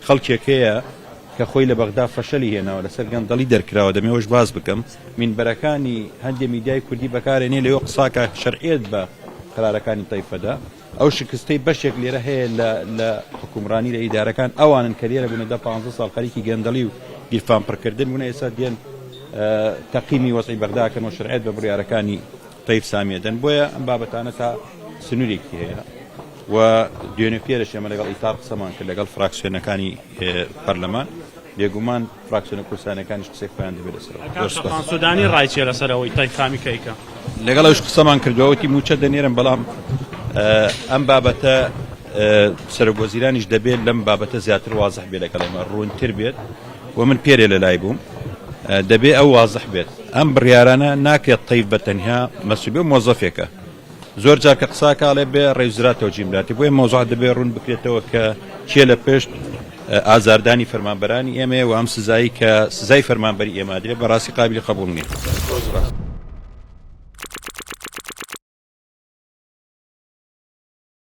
خەڵکێکەیە کە خۆی لە بەغدا فەشەلی هێناوە لەسەر گەندەڵی دەرکراوە دەمەوەش باز بکەم مینبەرەکانی هەندێک میدیای کوردی بەکارێنێ لەوێ قساکە شەرعێت بە قرارەکانی تایفەدا ئەو شکستەی بەشێک لێرە هەیە لە حکومڕانی لە ئیدارەکان ئەوانن کە لێرە بوونە 15 ساڵ خەریکی گەندەڵی و گیرفانپڕکردن بوونە ئێستا دێن تەقیمی وەزعی بەغداکەن و شەرعێت بە بڕیارەکانی تایف سامیەدەن بۆیە ئەم بابەتانە تا سنوورێکی هەیە و دوێنێ پێرەش ئێمە لەگەڵ ئیتار قسەمان کرد لەگەڵ فراکسیۆنەکانی پەرلەمان بێگومان فراکسیۆنە کوردستانەکانیش قسەی خۆیان دەبێت لەسەرەوە سودانی ڕایچێ لەسەرەوەی تایفامی کەیکە لەگەڵ ئەوش قسەمان کردوەوەتی موچە دەنێرم بەڵام ئەم بابەتە سەرۆکوەزیرانیش دەبێت لەم بابەتە زیاتر وازح بێت لەگەڵ ئێمە ڕوونتر بێت و من پێرێ لە لای بووم دەبێت ئەو وازح بێت ئەم بڕیارانە ناکرێت تایف بە تەنها مەسئولی مۆزەفێکە زۆر جار کە قساکاڵێ بێ ڕێوزرا تەوجیهراتی بۆیە مۆزوع دەبێت ڕوون بکرێتەوە کە چیە لە پێشت ئازاردانی فەرمانبەرانی ئێمە و ئەم سزایی کە سزای فەرمانبەری ئێمە درێت بەڕاستی قابلی قبوڵ نییە.